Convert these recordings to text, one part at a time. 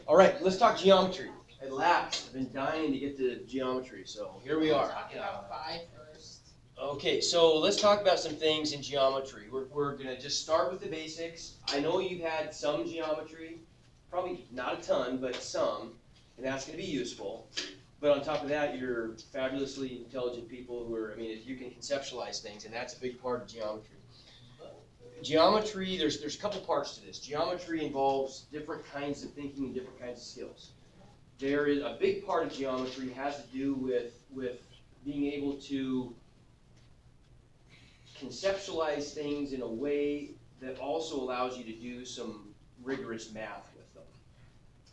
All right, let's talk geometry. At last, I've been dying to get to geometry, so here we are. Talk about phi first. Okay, so let's talk about some things in geometry. We're going to just start with the basics. I know you've had some geometry, probably not a ton, but some, and that's going to be useful. But on top of that, you're fabulously intelligent people who are, if you can conceptualize things, and that's a big part of geometry. Geometry, there's a couple parts to this. Geometry involves different kinds of thinking and different kinds of skills. There is a big part of geometry has to do with being able to conceptualize things in a way that also allows you to do some rigorous math with them.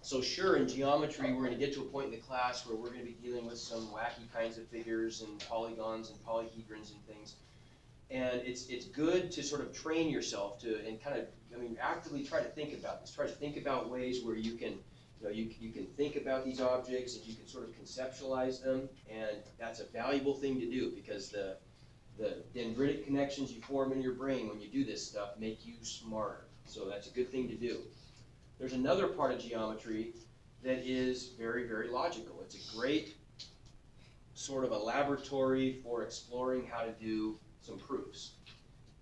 So sure, in geometry, we're going to get to a point in the class where we're going to be dealing with some wacky kinds of figures and polygons and polyhedrons and things. And it's good to sort of train yourself to, and kind of, actively try to think about this. Try to think about ways where you can, you can think about these objects and you can sort of conceptualize them. And that's a valuable thing to do because the dendritic connections you form in your brain when you do this stuff make you smarter. So that's a good thing to do. There's another part of geometry that is very, very logical. It's a great sort of a laboratory for exploring how to do some proofs.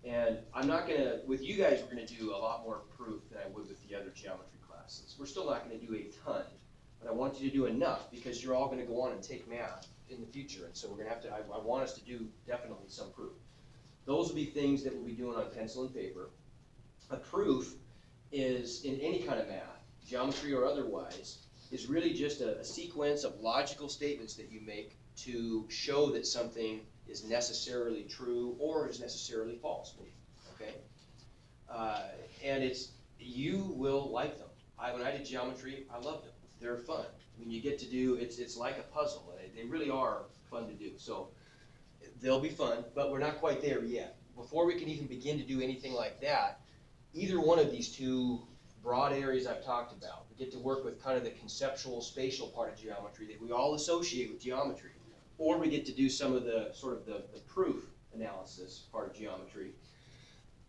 And I'm not going to, with you guys, we're going to do a lot more proof than I would with the other geometry classes. We're still not going to do a ton, but I want you to do enough because you're all going to go on and take math in the future. And so we're going to have to, I want us to do definitely some proof. Those will be things that we'll be doing on pencil and paper. A proof is, in any kind of math, geometry or otherwise, is really just a sequence of logical statements that you make to show that something is necessarily true or is necessarily false, okay? And you will like them. When I did geometry, I loved them. They're fun. You get to do, it's like a puzzle. They really are fun to do. So they'll be fun, but we're not quite there yet. Before we can even begin to do anything like that, either one of these two broad areas I've talked about, we get to work with kind of the conceptual spatial part of geometry that we all associate with geometry. Or we get to do some of the sort of the proof analysis part of geometry.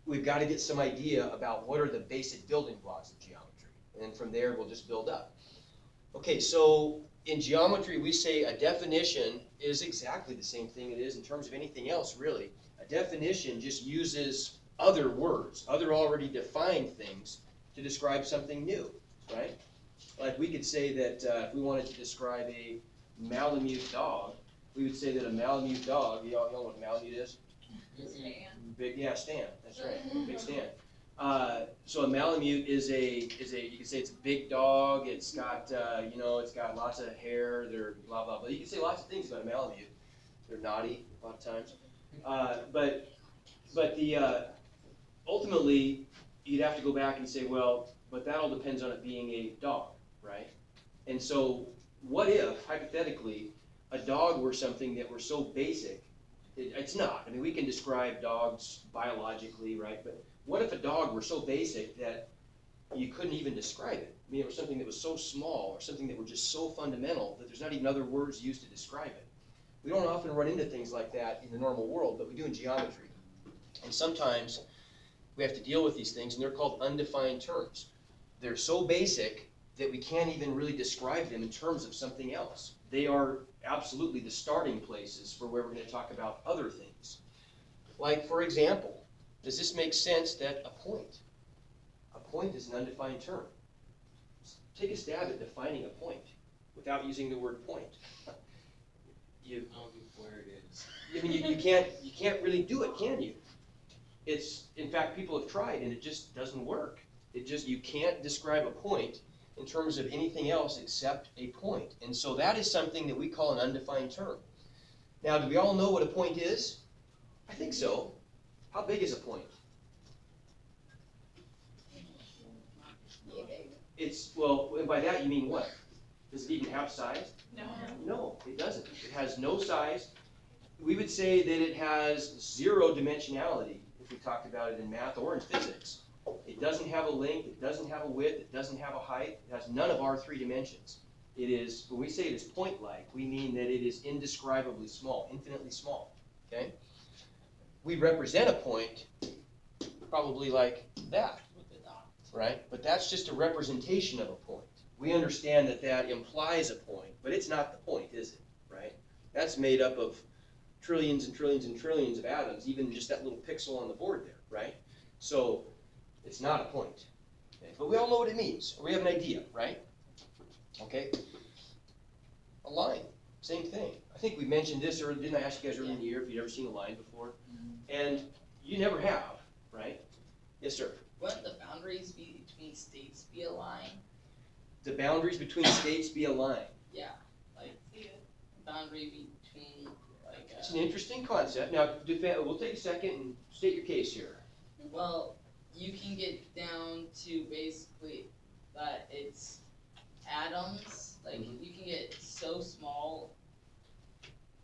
We've got to get some idea about what are the basic building blocks of geometry. And from there, we'll just build up. Okay, so in geometry, we say a definition is exactly the same thing it is in terms of anything else, really. A definition just uses other words, other already defined things to describe something new, right? Like we could say that if we wanted to describe a Malamute dog, we would say that a Malamute dog, you all know what a Malamute is? Stan. Big, yeah, Stan, that's right, big Stan. So a Malamute is you could say it's a big dog, it's got, it's got lots of hair, they're blah, blah, blah. You can say lots of things about a Malamute. They're naughty a lot of times. But ultimately, you'd have to go back and say, well, but that all depends on it being a dog, right? And so what if, hypothetically, a dog were something that were so basic? It's not. We can describe dogs biologically, right? But what if a dog were so basic that you couldn't even describe it? It was something that was so small or something that were just so fundamental that there's not even other words used to describe it. We don't often run into things like that in the normal world, but we do in geometry. And sometimes we have to deal with these things, and they're called undefined terms. They're so basic that we can't even really describe them in terms of something else. They are absolutely the starting places for where we're going to talk about other things. Like, for example, does this make sense that a point is an undefined term? Take a stab at defining a point without using the word point. Where it is. You can't really do it, can you? In fact, people have tried and it just doesn't work. You can't describe a point in terms of anything else except a point. And so that is something that we call an undefined term. Now, do we all know what a point is? I think so. How big is a point? Well, and by that you mean what? Does it even have size? No. No, it doesn't. It has no size. We would say that it has zero dimensionality if we talked about it in math or in physics. It doesn't have a length, it doesn't have a width, it doesn't have a height, it has none of our three dimensions. It is, when we say it is point-like, we mean that it is indescribably small, infinitely small, okay? We represent a point probably like that. right? But that's just a representation of a point. We understand that that implies a point, but it's not the point, is it, right? That's made up of trillions and trillions and trillions of atoms, even just that little pixel on the board there, right? So it's not a point. Okay? But we all know what it means. We have an idea, right? Okay? A line, same thing. I think we mentioned this, or didn't I ask you guys earlier in the year if you'd ever seen a line before? And you never have, right? Yes, sir. Wouldn't the boundaries between states be a line? The boundaries between states be a line. Yeah, like boundary between like. It's an interesting concept. Now, we'll take a second and state your case here. Well, you can get down to basically that it's atoms. Like you can get so small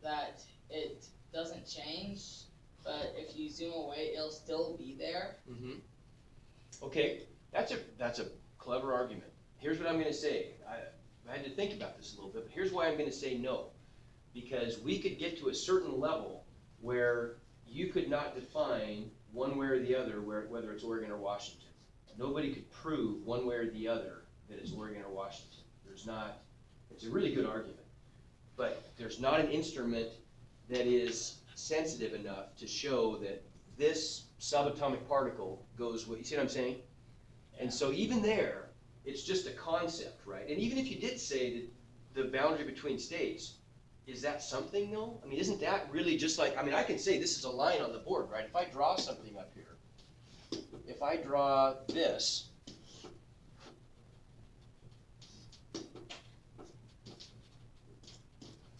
that it doesn't change, but if you zoom away, it'll still be there. Mm-hmm. Okay, that's a clever argument. Here's what I'm going to say. I had to think about this a little bit, but here's why I'm going to say no. Because we could get to a certain level where you could not define one way or the other whether it's Oregon or Washington. Nobody could prove one way or the other that it's Oregon or Washington. There's not, it's a really good argument, but there's not an instrument that is sensitive enough to show that this subatomic particle goes with, you see what I'm saying? And so even there, it's just a concept, right? And even if you did say that the boundary between states, is that something though? I mean, isn't that really just like, I mean, I can say this is a line on the board, right? If I draw something up here, if I draw this,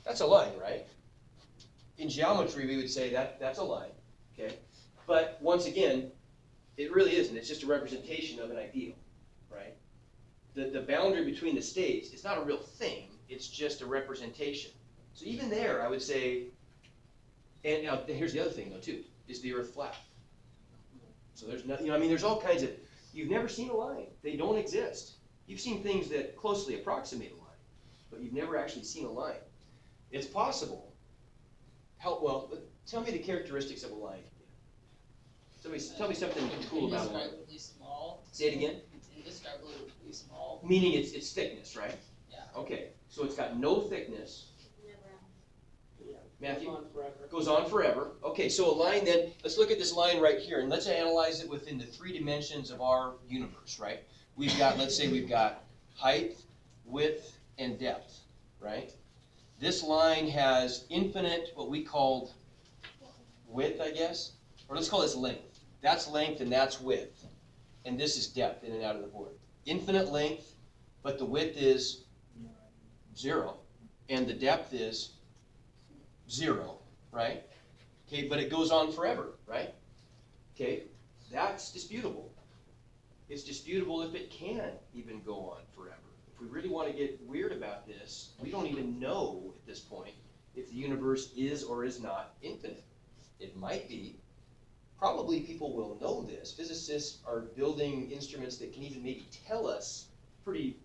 that's a line, right? In geometry, we would say that's a line, okay? But once again, it really isn't. It's just a representation of an ideal, right? The boundary between the states is not a real thing. It's just a representation. So even there, I would say, and now here's the other thing though too, is the Earth flat? So there's nothing, you know, I mean, there's all kinds of, you've never seen a line. They don't exist. You've seen things that closely approximate a line, but you've never actually seen a line. It's possible. Well, tell me the characteristics of a line. Tell me something cool about a line. Indescribably small. Say it again. It's indescribably small. Meaning its thickness, right? Yeah. Okay, so it's got no thickness. Matthew? Goes on forever. Goes on forever. Okay, so a line then, let's look at this line right here, and let's analyze it within the 3 dimensions of our universe, right? We've got, let's say we've got height, width, and depth, right? This line has infinite, what we called width, I guess, or let's call this length. That's length and that's width, and this is depth in and out of the board. Infinite length, but the width is 0, and the depth is 0, right? Okay, but it goes on forever, right? Okay, that's disputable. It's disputable if it can even go on forever. If we really want to get weird about this, we don't even know at this point if the universe is or is not infinite. It might be. Probably people will know this. Physicists are building instruments that can even maybe tell us pretty,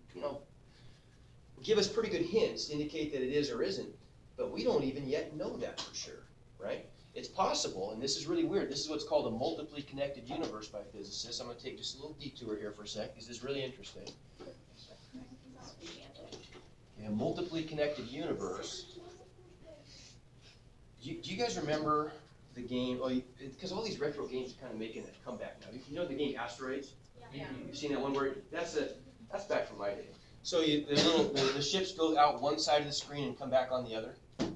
give us pretty good hints to indicate that it is or isn't. But we don't even yet know that for sure, right? It's possible, and this is really weird. This is what's called a multiply connected universe by physicists. I'm going to take just a little detour here for a sec, because this is really interesting. A multiply connected universe. Do you guys remember the game? Oh, because all these retro games are kind of making a comeback now. You know the game Asteroids? Yeah. You've seen that one where that's back from my day. So the ships go out one side of the screen and come back on the other,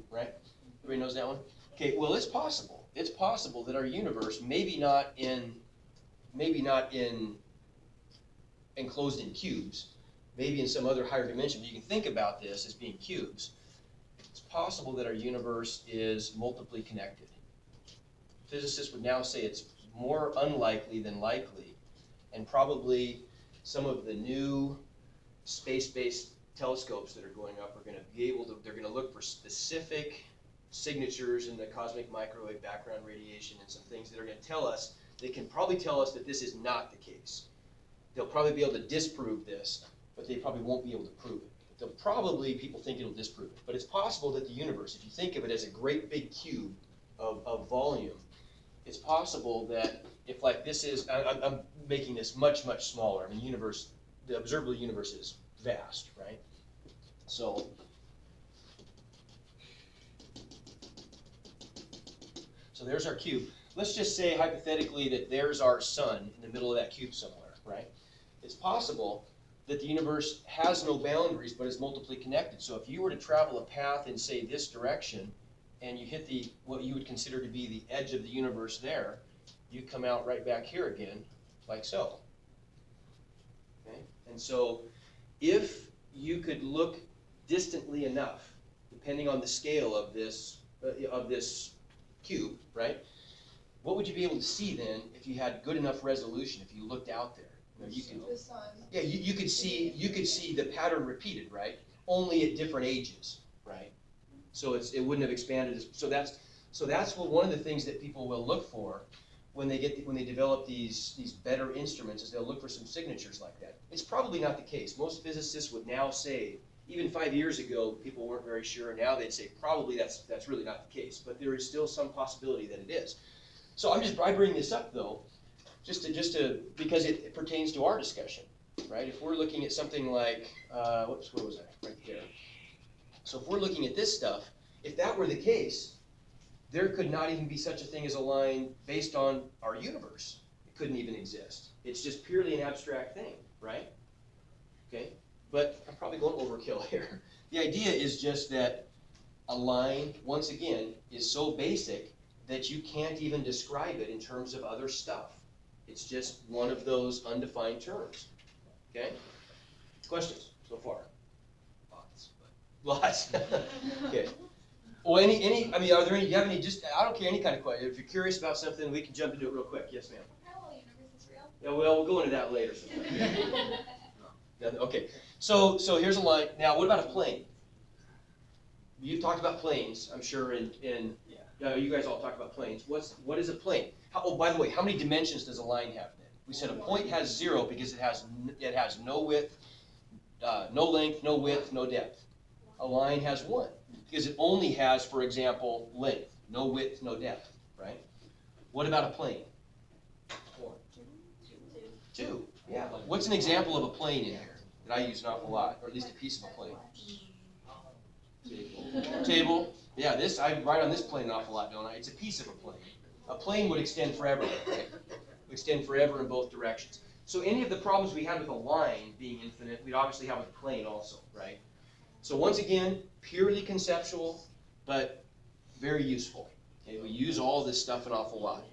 right? Everybody knows that one? Okay, well it's possible. It's possible that our universe, maybe not enclosed in cubes, maybe in some other higher dimension, but you can think about this as being cubes. It's possible that our universe is multiply connected. Physicists would now say it's more unlikely than likely, and probably some of the new space-based telescopes that are going up are going to be able to, they're going to look for specific signatures in the cosmic microwave background radiation and some things that are going to tell us, they can probably tell us that this is not the case. They'll probably be able to disprove this, but they probably won't be able to prove it. They'll probably, people think it'll disprove it. But it's possible that the universe, if you think of it as a great big cube of volume, it's possible that if like this is, I'm making this much, much smaller. I mean, universe, the observable universe is vast, right? So there's our cube. Let's just say hypothetically that there's our sun in the middle of that cube somewhere, right? It's possible that the universe has no boundaries but is multiply connected. So if you were to travel a path in, say, this direction, and you hit the what you would consider to be the edge of the universe there, you come out right back here again, like so. Okay? And so if you could look distantly enough, depending on the scale of this cube, right? What would you be able to see then if you had good enough resolution? If you looked out there, you can. The sun. Yeah, you could see the pattern repeated, right? Only at different ages, right? So it wouldn't have expanded. So that's what one of the things that people will look for when they develop these better instruments is they'll look for some signatures like that. It's probably not the case. Most physicists would now say, even 5 years ago, people weren't very sure. Now they'd say probably that's really not the case, but there is still some possibility that it is. So I bring this up though, just to because it pertains to our discussion, right? If we're looking at something like, whoops, where was I? Right there. So if we're looking at this stuff, if that were the case, there could not even be such a thing as a line based on our universe. It couldn't even exist. It's just purely an abstract thing, right? Okay, but I'm probably going overkill here. The idea is just that a line, once again, is so basic that you can't even describe it in terms of other stuff. It's just one of those undefined terms. Okay? Questions so far? Lots. Okay. Well, I mean, are there any, do you have any, just, I don't care, any kind of question. If you're curious about something, we can jump into it real quick. Yes, ma'am. Parallel universe is real? Yeah, well, we'll go into that later. Okay. So here's a line. Now, what about a plane? You've talked about planes, I'm sure, you guys all talk about planes. What is a plane? Oh, by the way, how many dimensions does a line have then? We said a point has 0 because it has no width, no length, no width, no depth. A line has 1 because it only has, for example, length, no width, no depth, right? What about a plane? 2. Yeah. What's an example of a plane in here that I use an awful lot, or at least a piece of a plane? Table. Yeah, I write on this plane an awful lot, don't I? It's a piece of a plane. A plane would extend forever, right? Would extend forever in both directions. So any of the problems we had with a line being infinite, we'd obviously have with a plane also, right? So once again, purely conceptual, but very useful. Okay, we use all this stuff an awful lot.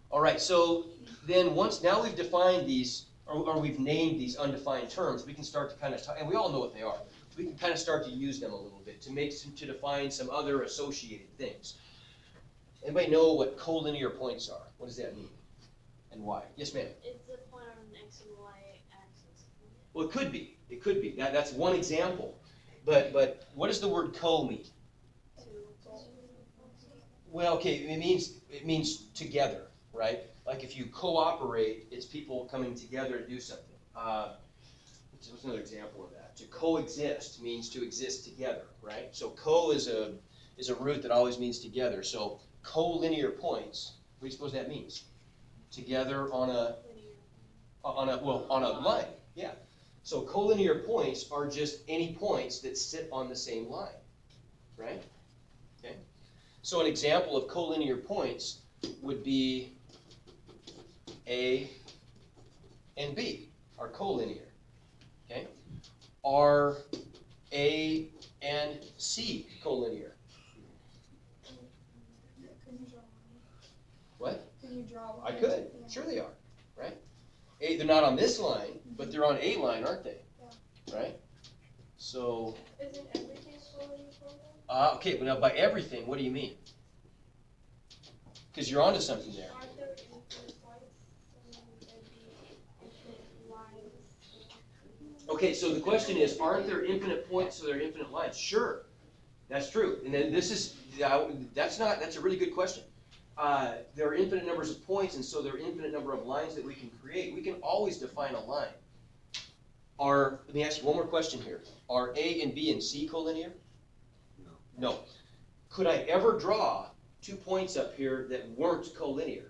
All right, so then now we've defined these, or we've named these undefined terms, we can start to kind of, and we all know what they are. We can kind of start to use them a little bit to define some other associated things. Anybody know what collinear points are? What does that mean? And why? Yes, ma'am. It's a point on an X and Y axis. Well, it could be. It could be. That's one example. But what does the word co mean? Well, okay, it means together, right? Like if you cooperate, it's people coming together to do something. What's another example of that? To coexist means to exist together, right? So co is a root that always means together. So collinear points. What do you suppose that means? Together on a line. Yeah. So collinear points are just any points that sit on the same line, right? Okay. So an example of collinear points would be A and B are collinear. Okay. Are A and C collinear? What? Can you draw one? I could. Yeah. Sure they are, right? They're not on this line, but they're on a line, aren't they? Yeah. Right? So, Isn't everything slowly? okay, but now by everything, what do you mean? Because you're onto something there. Aren't there infinite points? So there'd be infinite lines. Okay, so the question is, aren't there infinite points so there are infinite lines? Sure, that's true. And then that's a really good question. There are infinite numbers of points, and so there are infinite number of lines that we can create. We can always define a line. Let me ask you one more question here. Are A and B and C collinear? No. Could I ever draw 2 points up here that weren't collinear?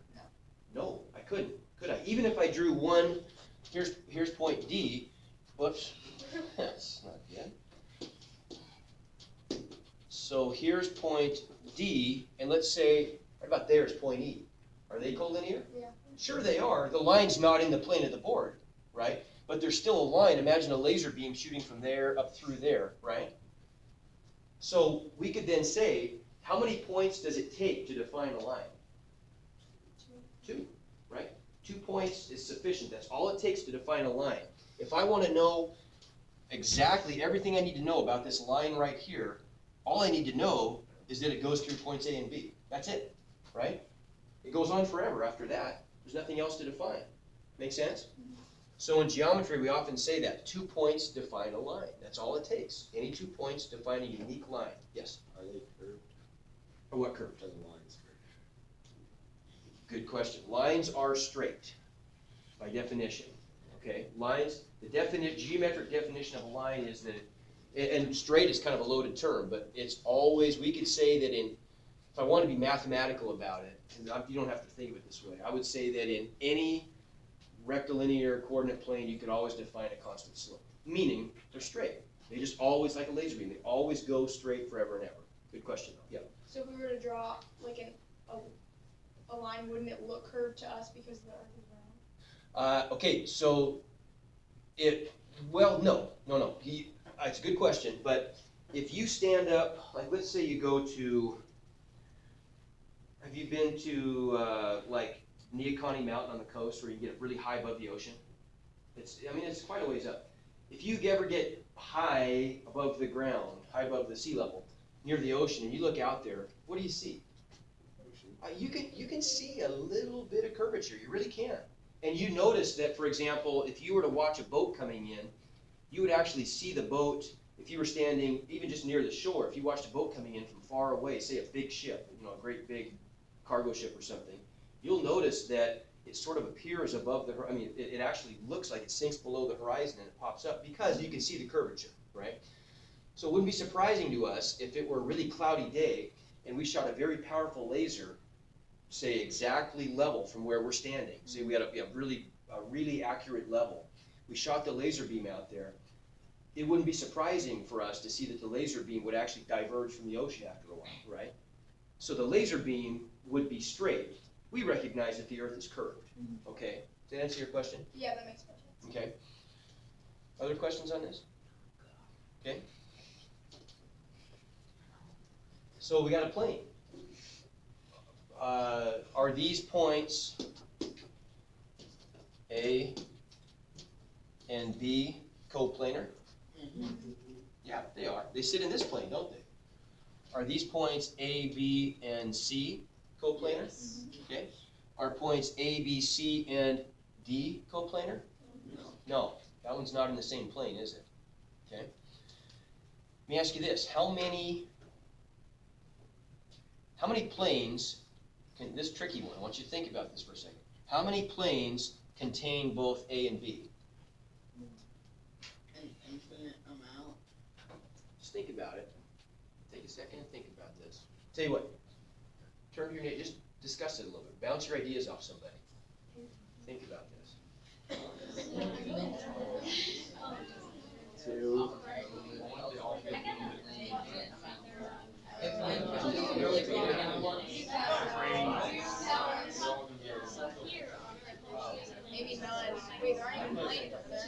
No, I couldn't, could I? Even if I drew one, here's point D, whoops, that's not good. So here's point D, and let's say, right about there is point E. Are they collinear? Yeah. Sure they are. The line's not in the plane of the board, right? But there's still a line. Imagine a laser beam shooting from there up through there, right? So we could then say, how many points does it take to define a line? 2, right? 2 points is sufficient. That's all it takes to define a line. If I want to know exactly everything I need to know about this line right here, all I need to know is that it goes through points A and B. That's it, right? It goes on forever after that. There's nothing else to define. Make sense? So in geometry, we often say that 2 points define a line. That's all it takes. Any 2 points define a unique line. Yes? Are they curved? Or what curve? Are the lines curved? Good question. Lines are straight by definition. Okay? Lines, the geometric definition of a line is that, and straight is kind of a loaded term, but it's always, we could say that if I want to be mathematical about it, and you don't have to think of it this way, I would say that in any rectilinear coordinate plane, you could always define a constant slope, meaning they're straight. They just always, like a laser beam, they always go straight forever and ever. Good question, though. Yeah. So if we were to draw like a line, wouldn't it look curved to us because the Earth is round? Okay, so no. It's a good question, but if you stand up, like let's say you go to, have you been to like Neoconi Mountain on the coast where you get really high above the ocean? It's quite a ways up. If you ever get high above the ground, high above the sea level, near the ocean, and you look out there, what do you see? You can see a little bit of curvature. You really can. And you notice that, for example, if you were to watch a boat coming in, you would actually see the boat, if you were standing even just near the shore, if you watched a boat coming in from far away, say a big ship, a great big cargo ship or something, you'll notice that it sort of appears above the, it actually looks like it sinks below the horizon and it pops up because you can see the curvature, right? So it wouldn't be surprising to us if it were a really cloudy day and we shot a very powerful laser, say exactly level from where we're standing. Say we had a really accurate level. We shot the laser beam out there. It wouldn't be surprising for us to see that the laser beam would actually diverge from the ocean after a while, right? So the laser beam would be straight. We recognize that the Earth is curved. Okay? Does that answer your question? Yeah, that makes more sense. Okay. Other questions on this? Okay. So we got a plane. Are these points A and B coplanar? Yeah, they are. They sit in this plane, don't they? Are these points A, B, and C coplanar? Yes. Okay. Are points A, B, C, and D coplanar? No, that one's not in the same plane, is it? Okay. Let me ask you this: how many planes? This is a tricky one. I want you to think about this for a second. How many planes contain both A and B? An infinite amount. Just think about it. Take a second and think about this. Tell you what. Turn to your neighbor. Just discuss it a little bit. Bounce your ideas off somebody. Think about this. 2. Maybe none. Wait, there aren't even planes up there.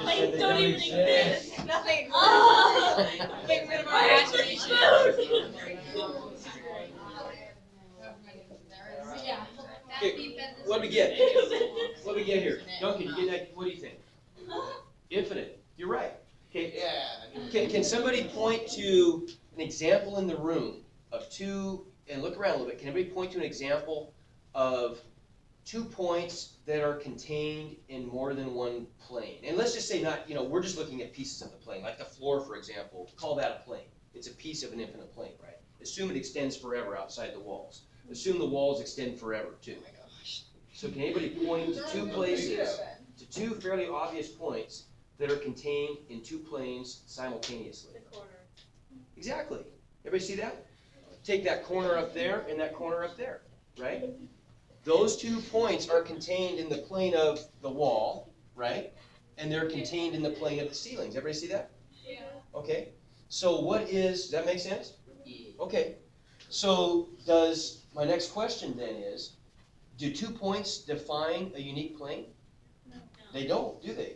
Planes don't even exist. Nothing. Get rid of our imagination. Yeah. Okay, what do we get? What do we get here? Duncan, you get that? What do you think? Infinite. You're right. Okay. Yeah. Can somebody point to an example in the room of two, and look around a little bit, can everybody point to an example of 2 points that are contained in more than one plane? And let's just say not, we're just looking at pieces of the plane, like the floor, for example. Call that a plane. It's a piece of an infinite plane, right? Assume it extends forever outside the walls. Assume the walls extend forever, too. Oh my gosh. So can anybody point to 2 places, to 2 fairly obvious points that are contained in 2 planes simultaneously? The corner. Exactly. Everybody see that? take that corner up there and that corner up there, right? Those 2 points are contained in the plane of the wall, right? And they're contained in the plane of the ceilings. Everybody see that? Yeah. Okay. So does that make sense? Yeah. Okay. So my next question then is, do 2 points define a unique plane? No. They don't, do they?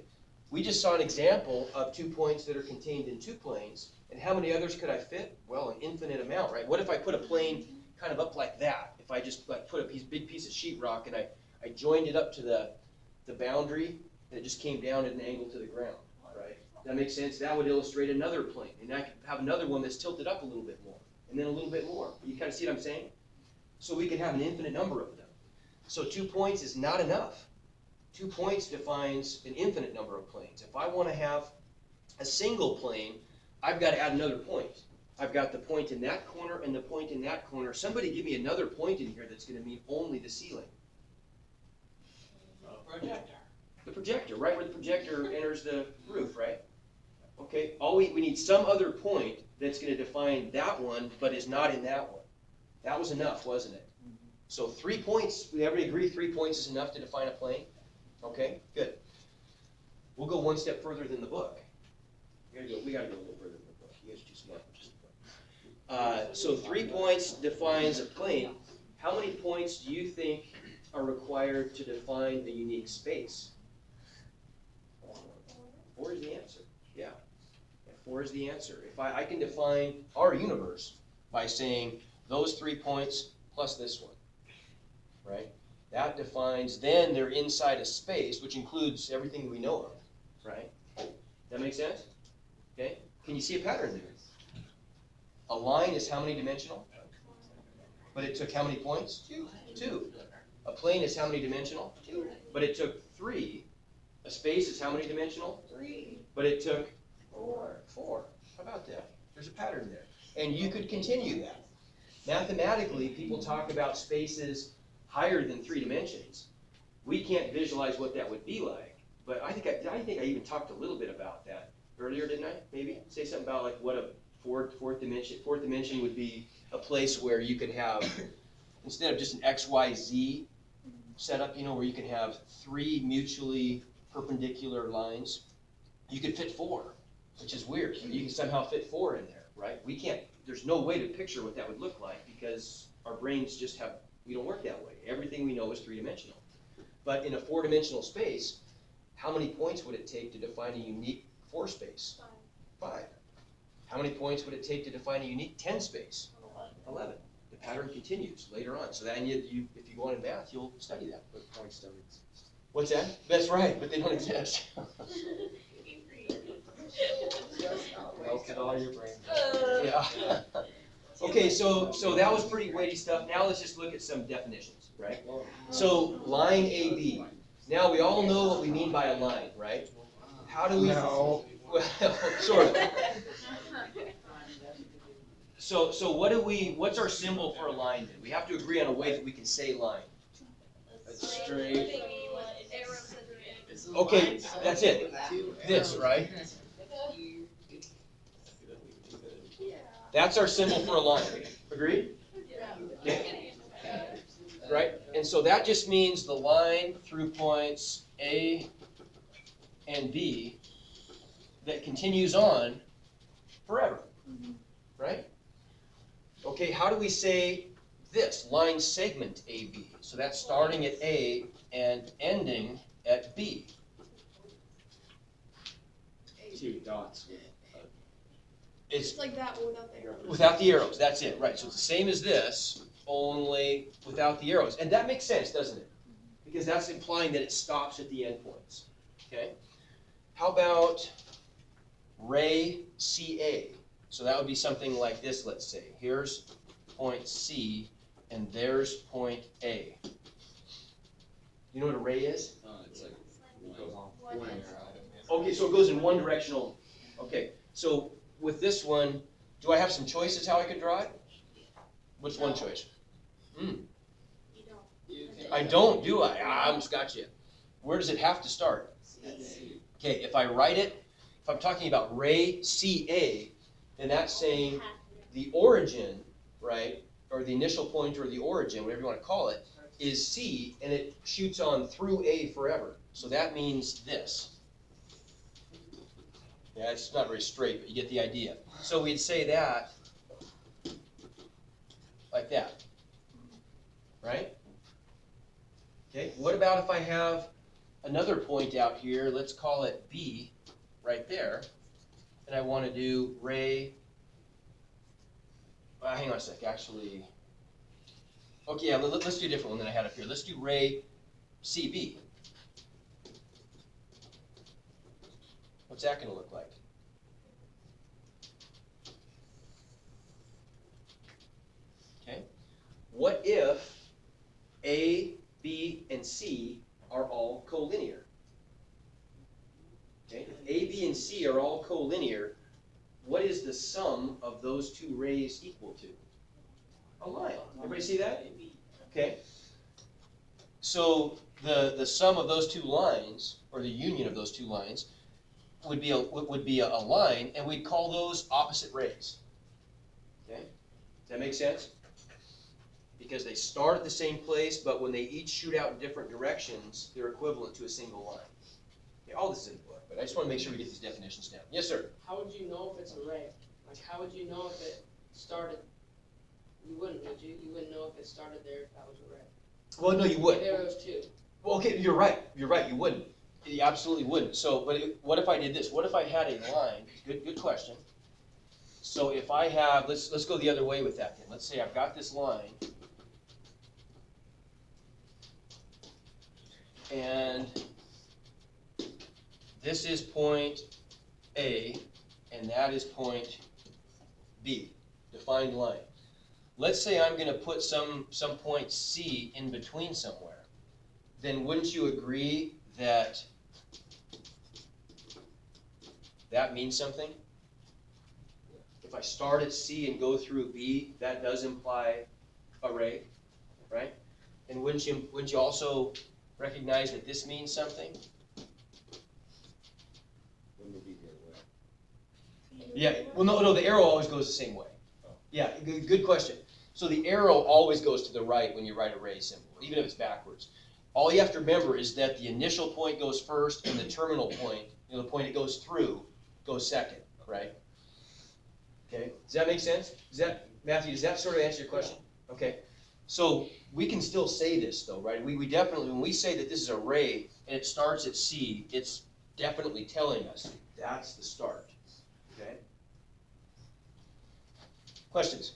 We just saw an example of 2 points that are contained in 2 planes. And how many others could I fit? Well, an infinite amount, right? What if I put a plane kind of up like that? If I just like put a big piece of sheetrock and I joined it up to the boundary and it just came down at an angle to the ground, right? That makes sense? That would illustrate another plane. And I could have another one that's tilted up a little bit more. And then a little bit more. You kind of see what I'm saying? So we could have an infinite number of them. So 2 points is not enough. 2 points defines an infinite number of planes. If I want to have a single plane, I've got to add another point. I've got the point in that corner and the point in that corner. Somebody give me another point in here that's going to mean only the ceiling. Projector. The projector, right where the projector enters the roof, right? Okay, we need some other point that's going to define that one, but is not in that one. That was enough, wasn't it? So 3 points, we everybody agree 3 points is enough to define a plane? Okay, good. We'll go one step further than the book. We gotta go a little further than the book. You guys are too smart. So 3 points defines a plane. How many points do you think are required to define a unique space? 4 is the answer. Yeah. 4 is the answer. If I can define our universe by saying those 3 points plus this one, right? That defines, then they're inside a space, which includes everything we know of, right? That make sense? Okay? Can you see a pattern there? A line is how many dimensional? But it took how many points? 2. A plane is how many dimensional? 2. But it took 3. A space is how many dimensional? 3. But it took 4. How about that? There's a pattern there. And you could continue that. Mathematically, people talk about spaces higher than 3 dimensions. We can't visualize what that would be like, but I think I even talked a little bit about that earlier, didn't I? Maybe say something about like what a fourth dimension would be a place where you could have, instead of just an XYZ setup, where you can have 3 mutually perpendicular lines, you could fit 4, which is weird. You can somehow fit 4 in there, right? We can't. There's no way to picture what that would look like because our brains just we don't work that way. Everything we know is 3-dimensional. But in a 4-dimensional space, how many points would it take to define a unique 4 space? 5. How many points would it take to define a unique 10 space? 11. The pattern continues later on. So then if you go on in math, you'll study that. But points don't exist. What's that? That's right, but they don't exist. Melted all your brains. Yeah. Okay, so that was pretty weighty stuff. Now let's just look at some definitions, right? So line AB. Now we all know what we mean by a line, right? How do we? No. Well, sort of. So what's our symbol for a line then? We have to agree on a way that we can say line. Straight. Okay, that's it. This, right? That's our symbol for a line. Agreed? Okay. Right? And so that just means the line through points A and B that continues on forever. Right? Okay, how do we say this? Line segment AB. So that's starting at A and ending at B. 2 dots. It's like that, but without the arrows. without the arrows, that's it, right. So it's the same as this, only without the arrows. And that makes sense, doesn't it? Because that's implying that it stops at the endpoints. Okay? How about ray CA? So that would be something like this, let's say. Here's point C, and there's point A. You know what a ray is? It's like it goes on one arrow. Okay, so it goes in one directional. Okay, so with this one, do I have some choices how I could draw it? What's one choice? I don't, do I? I almost got you. Where does it have to start? Okay, if I write it, if I'm talking about ray CA, then that's saying the origin right, or the initial point or the origin, whatever you want to call it, is C, and it shoots on through A forever. So that means this. Yeah, it's not very straight, but you get the idea. So we'd say that like that, right? Okay, what about if I have another point out here, let's call it B, right there, and I want to do ray, hang on a sec, actually, okay, yeah, let's do a different one than I had up here. Let's do ray CB. What's that going to look like? Okay, what if A, B, and C are all collinear? Okay, if A, B, and C are all collinear, what is the sum of those two rays equal to? A line. Everybody see that? Okay. So the sum of those two lines, or the union of those two lines, would be a line, and we'd call those opposite rays. Okay? Does that make sense? Because they start at the same place, but when they each shoot out in different directions, they're equivalent to a single line. Okay, all this is in the book, but I just want to make sure we get these definitions down. Yes, sir? How would you know if it's a ray? Like, how would you know if it started? You wouldn't, would you? You wouldn't know if it started there if that was a ray. Well, no, you would. There was two. Well, okay, you're right. You're right. You wouldn't. You absolutely wouldn't. So, but what if I did this? What if I had a line? Good question. So if I have, let's go the other way with that then. Let's say I've got this line, and this is point A, and that is point B, defined line. Let's say I'm going to put some point C in between somewhere. Then wouldn't you agree that that means something? If I start at C and go through B, that does imply a ray, right? And wouldn't you also recognize that this means something? Wouldn't it be the other way? Yeah, well, no, the arrow always goes the same way. Yeah, good question. So the arrow always goes to the right when you write a ray symbol, even if it's backwards. All you have to remember is that the initial point goes first and the terminal point, the point it goes through, goes second, right? Okay, does that make sense? Matthew, does that sort of answer your question? Okay, so we can still say this though, right? We definitely, when we say that this is a ray and it starts at C, it's definitely telling us that's the start, okay? Questions?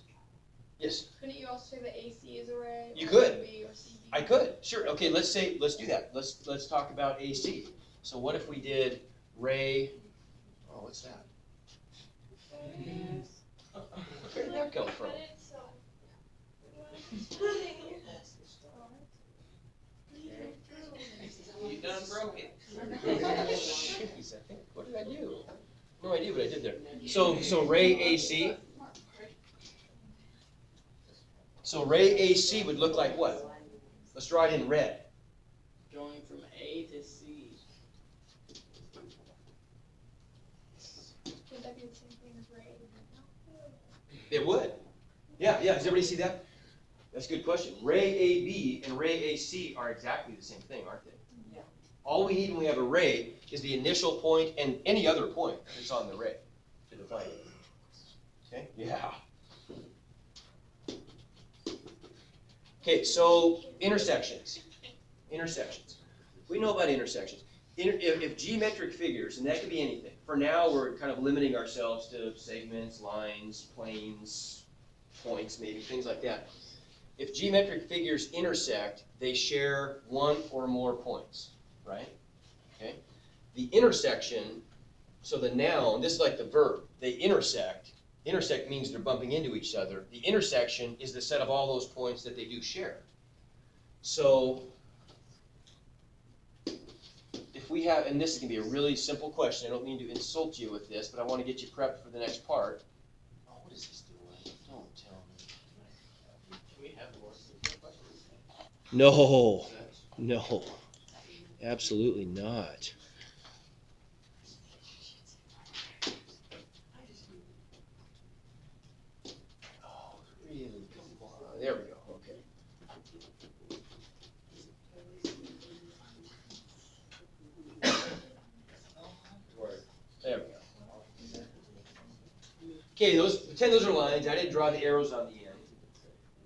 Yes? Couldn't you also say that AC is a ray? You or could. B or CB? I could, sure. Okay, let's do that. Let's talk about AC. So what if we did ray, oh, what's that? Where did that come from? You done broke it. Jeez, I think, what did I do? No idea what I did there. So ray AC. So ray AC would look like what? Let's draw it in red. Going from A to C. Would that be the same thing as ray? It would. Yeah, does everybody see that? That's a good question. Ray AB and ray AC are exactly the same thing, aren't they? Yeah. All we need when we have a ray is the initial point and any other point that's on the ray to define it. Okay? Yeah. Okay, so intersections. Intersections. We know about intersections. If geometric figures, and that could be anything. For now, we're kind of limiting ourselves to segments, lines, planes, points, maybe, things like that. If geometric figures intersect, they share one or more points, right? Okay. The intersection, so the noun, this is like the verb, they intersect. Intersect means they're bumping into each other. The intersection is the set of all those points that they do share. So if we have, and this is going to be a really simple question, I don't mean to insult you with this, but I want to get you prepped for the next part. Oh, what is this doing? Don't tell me. Can we have more questions? No, absolutely not. Oh, really? Okay, pretend those are lines. I didn't draw the arrows on the end.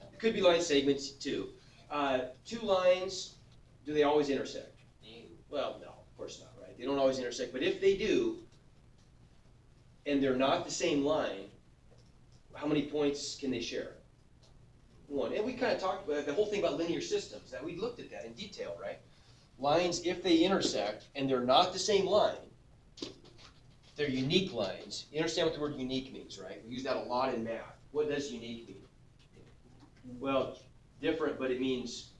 It could be line segments too. Two lines, do they always intersect? Well, no, of course not, right? They don't always intersect, but if they do, and they're not the same line, how many points can they share? One. And we kind of talked about the whole thing about linear systems, that we looked at that in detail, right? Lines, if they intersect and they're not the same line, they're unique lines. You understand what the word unique means, right? We use that a lot in math. What does unique mean? Well, different, but it means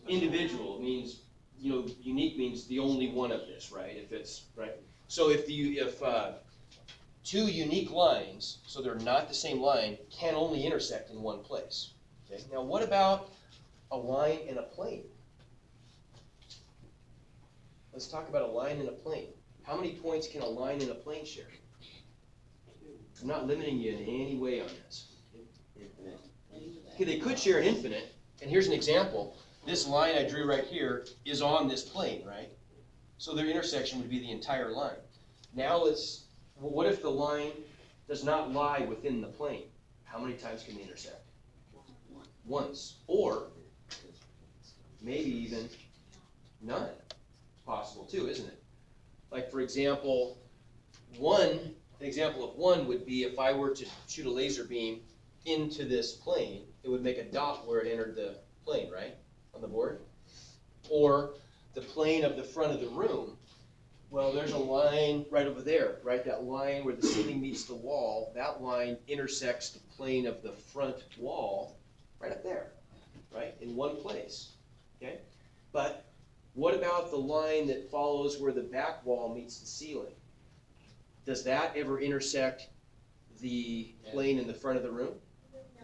individual. It means, unique means the only one of this, right? If it's, right? So if two unique lines, so they're not the same line, can only intersect in one place. Okay? Now what about a line and a plane? Let's talk about a line and a plane. How many points can a line and a plane share? I'm not limiting you in any way on this. Okay, they could share an infinite, and here's an example. This line I drew right here is on this plane, right? So their intersection would be the entire line. Now what if the line does not lie within the plane? How many times can they intersect? Once. Or maybe even none. It's possible too, isn't it? Like for example, an example of one would be if I were to shoot a laser beam into this plane, it would make a dot where it entered the plane, right? On the board. Or the plane of the front of the room. Well, there's a line right over there, right? That line where the ceiling meets the wall, that line intersects the plane of the front wall right up there, right? In one place, okay? But what about the line that follows where the back wall meets the ceiling? Does that ever intersect the plane in the front of the room?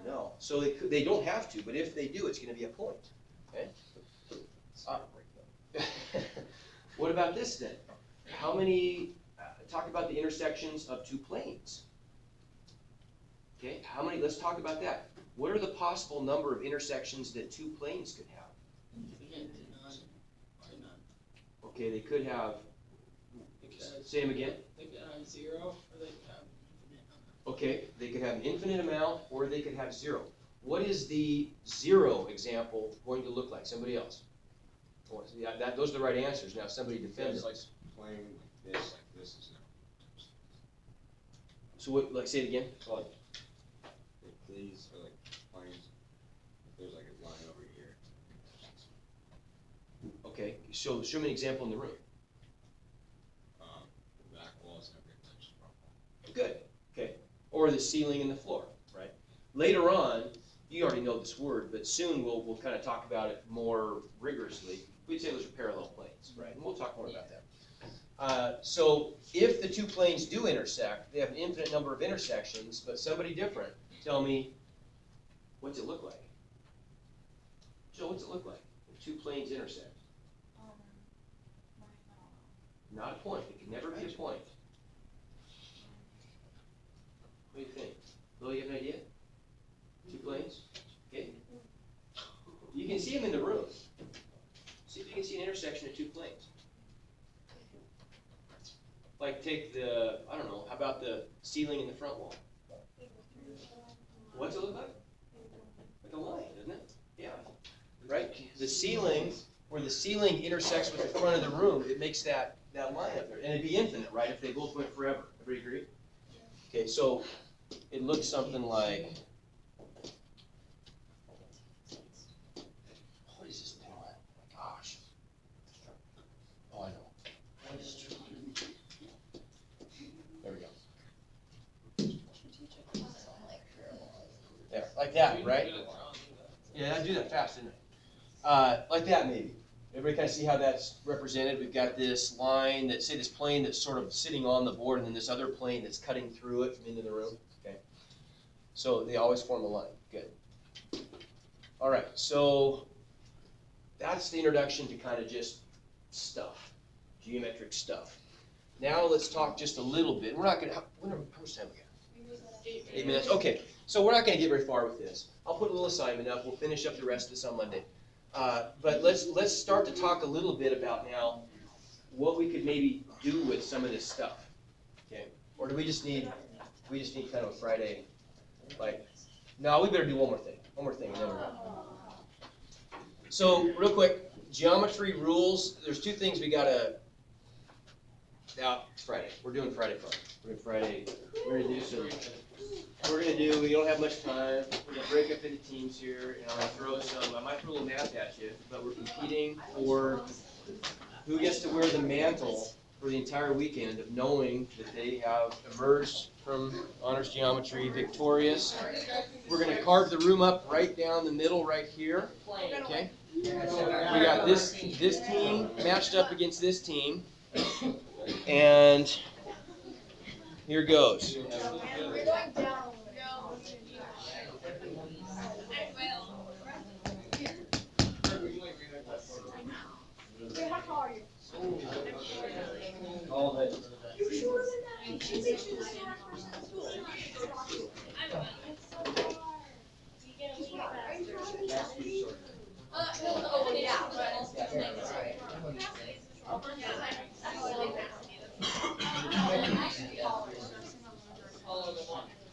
No. So they don't have to, but if they do, it's going to be a point, okay? What about this then? How many, talk about the intersections of two planes. Okay, let's talk about that. What are the possible number of intersections that two planes could have? Okay, they could have, say them again. They could have 0, or they could have infinite amount. Okay, they could have an infinite amount, or they could have 0. What is the 0 example going to look like? Somebody else? Oh, yeah, those are the right answers. Now somebody defends it. Like playing like this is now. So what, like, say it again? Like these are like planes. There's like a line over here. Okay, so show me an example in the room. The back walls never get touched. Good, okay. Or the ceiling and the floor, right? Later on, you already know this word, but soon we'll kind of talk about it more rigorously. We'd say those are parallel planes, right? And we'll talk more about that. So if the two planes do intersect, they have an infinite number of intersections, but somebody different, tell me, what's it look like? Joe, what's it look like if two planes intersect? Not a point. It can never be a point. What do you think? Lily, you have an idea? Two planes? Okay. You can see them in the room. See if you can see an intersection of two planes. Like take the, I don't know, how about the ceiling and the front wall? What's it look like? Like a line, doesn't it? Yeah. Right? The ceiling, where the ceiling intersects with the front of the room, it makes that line up there. And it'd be infinite, right, if they both went forever. Everybody agree? Okay, so it looks something like, what is this thing like? Oh my gosh. Oh, I know. There we go. There, like that, right? Yeah, I do that fast, didn't I? Like that, maybe. Everybody kind of see how that's represented? We've got this line that, say this plane that's sort of sitting on the board, and then this other plane that's cutting through it from into the room. Okay. So they always form a line. Good. All right, so that's the introduction to kind of just stuff, geometric stuff. Now let's talk just a little bit. We're not going to, how much time we got? 8 minutes. Okay, so we're not going to get very far with this. I'll put a little assignment up. We'll finish up the rest of this on Monday. But let's start to talk a little bit about now what we could maybe do with some of this stuff. Okay, or do we just need we just need kind of a Friday, like, no, we better do one more thing, and then we're done. So, real quick, geometry rules, there's two things we gotta, now, it's Friday, we're doing Friday fun. We're gonna do, we don't have much time, we're gonna break up into teams here, and I'm gonna throw some, I might throw a little math at you, but we're competing for who gets to wear the mantle for the entire weekend of knowing that they have emerged from honors geometry victorious. We're gonna carve the room up right down the middle right here, okay? We got this team matched up against this team, and here goes. We're going down. Wait, how tall are you? All of it. You're shorter than that. You should make sure the smart person in school. It's so hard. You get a week Are you faster. trying? Oh, yeah,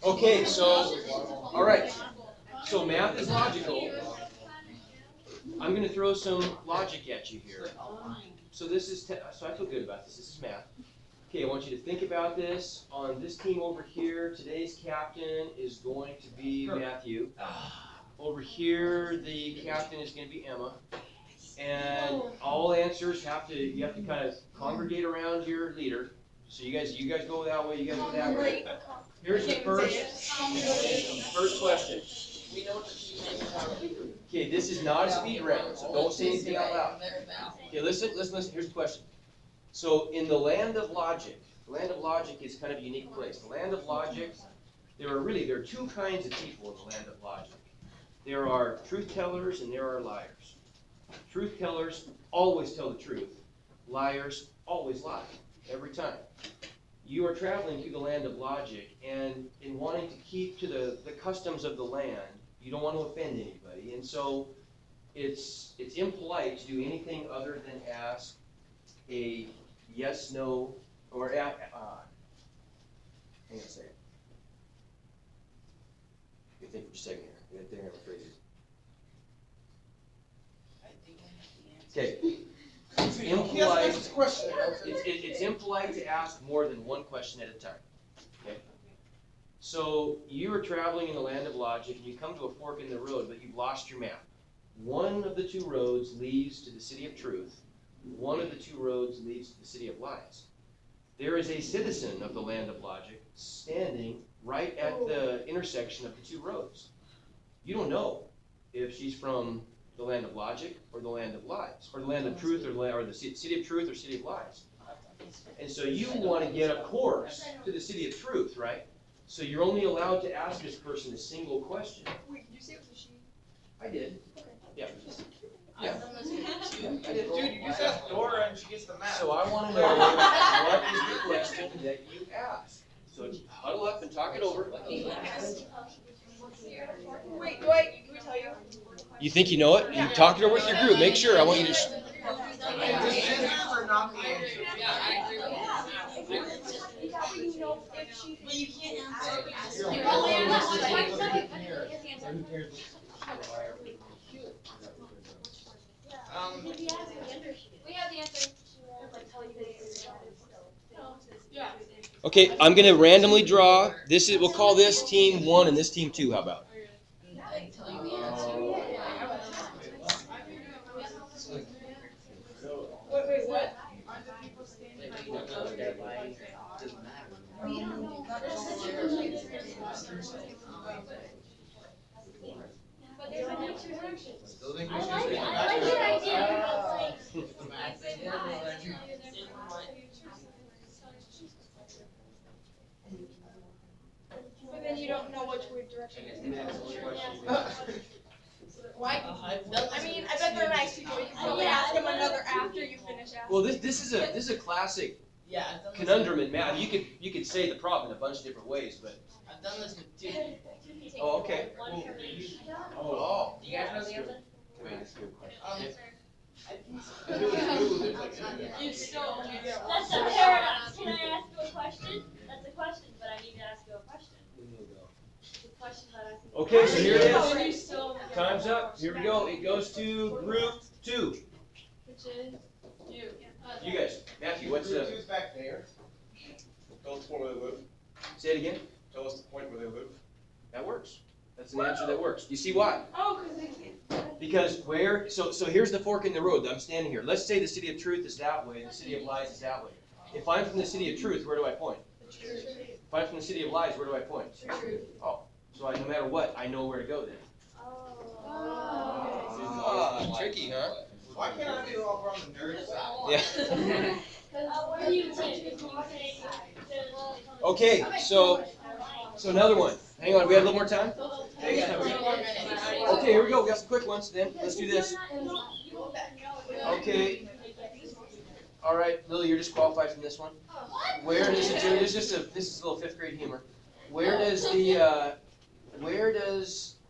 Okay, so, all right. So math is logical. I'm gonna throw some logic at you here. So this is, so I feel good about this. This is math. Okay, I want you to think about this. On this team over here, today's captain is going to be Matthew. Over here, the captain is going to be Emma. And all answers you have to kind of congregate around your leader. So you guys go that way, you guys go that way. Here's the first question. We know what the team names are. Okay, this is not a speed round, so don't say anything out loud. Okay, listen, here's the question. So in the land of logic is kind of a unique place. The land of logic, there are two kinds of people in the land of logic. There are truth tellers and there are liars. Truth tellers always tell the truth. Liars always lie, every time. You are traveling through the land of logic, and in wanting to keep to the customs of the land, you don't want to offend anybody, and so it's impolite to do anything other than ask a yes, no, or hang on a second. You think for a second here. You gotta think of phrases. Okay. It's impolite. It's impolite to ask more than one question at a time. Okay. So you are traveling in the land of logic, and you come to a fork in the road, but you've lost your map. One of the two roads leads to the city of truth. One of the two roads leads to the city of lies. There is a citizen of the land of logic standing right at the intersection of the two roads. You don't know if she's from the land of logic or the land of lies, or the land of truth or the city of truth or city of lies. And so you want to get a course to the city of truth, right? So you're only allowed to ask this person a single question. Wait, did you say it was a she? I did. Yeah. I've done this with you. I did. Dude, you just ask Dora and she gets the map. So I want to know what is the question that you ask. So huddle up and talk it over. Wait, can we tell you? You think you know it? You talked it over with your group. Make sure. I want you to. The answers are not the answers. Yeah, I agree with That way you know if she. Well, you can't answer. You're You all only in ask this one thing. question. We have the answer. Okay, I'm gonna randomly draw. We'll call this team 1 and this team 2. How about? I tell you the answer. Wait, what? But there's an introduction. Still think I we should like say it. I like your idea. But then you don't know which way direction it's going. Why? I've done this I mean, with I bet they're you. nice people. You can probably ask them another after you finish asking. Well, this is a classic Yeah, I've done this. conundrum in math. You could say the problem in a bunch of different ways, but. I've done this with 2 people. Oh, okay. Oh. Do you guys know the answer? That's a good question. You still. That's a paradox. Can I ask you a question? That's a question, but I need to ask you a question. Okay, so here it is. When you still- Time's up. Here we go. It goes to group 2. Which is You. You guys, Matthew, what's Group the? two's back there. Tell us the point where they live. Say it again. Tell us the point where they live. That works. That's an answer that works. Do you see why? oh, because they can't. Because where? So here's the fork in the road. I'm standing here. Let's say the city of truth is that way, and the city of lies is that way. If I'm from the city of truth, where do I point? If I'm from the city of lies, where do I point? Oh, so no matter what, I know where to go then. Oh. Tricky, huh? Why can't I be over on the nerd side? Yeah. What do you say? Okay, so another one. Hang on, we have a little more time? We got 2 more minutes. Okay, here we go. We got some quick ones then. Let's do this. Okay. All right, Lily, you're disqualified from this one. Where does it? This is a little 5th grade humor. Where does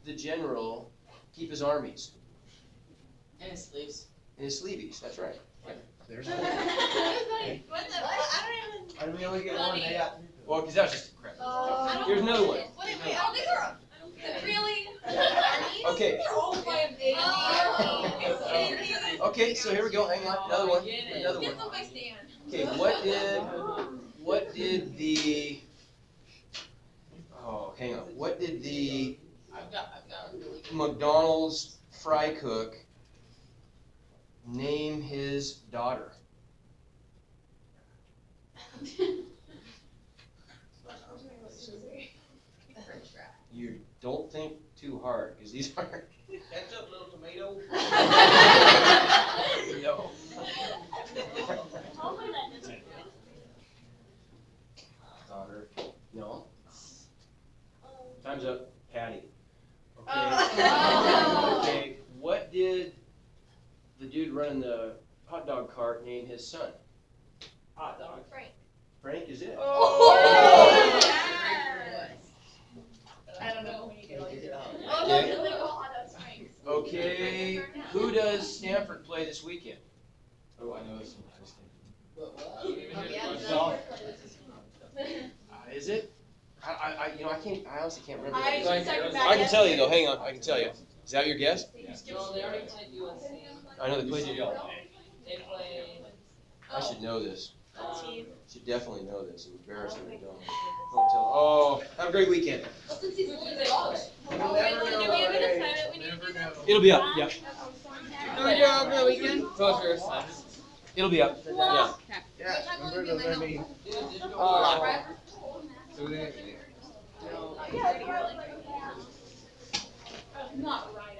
the general keep his armies? And it sleeps. In his sleeveys. That's right. There's What the? I Why do we only get one day out? well, because that's just crap. don't even. Here's another one. Wait, I don't think we're. Really? Okay. Oh. Okay, so here we go. Hang on. Another one. Another one. Get them by stand. Okay, what did the? Oh, hang on. What did the I've got a really good. McDonald's fry cook name his daughter? You don't think too hard, because these are. Ketchup, little tomato. No. Daughter. No. Time's up. Patty. Okay. Oh. Okay. What did the dude running the hot dog cart name his son? Hot dog. Frank is it? Oh. I don't know when you get all your. Oh, no, the little hot dog springs. Okay. Who does Stanford play this weekend? Oh, I know this one. Is it? I honestly can't remember. I I should second that. can tell you though. Hang on. I can tell you. Is that your guess? No, they already played USC. I know they played you. They played. I should know this. Team. Should definitely know this. I'm embarrassed that I don't. Don't tell. Oh, have a great weekend. Oh, wait, do we have an assignment we need to do? It'll be up. Yeah. No, we do it over the weekend? It'll be up. Yeah. Yeah, remember the meeting. So they, Not right.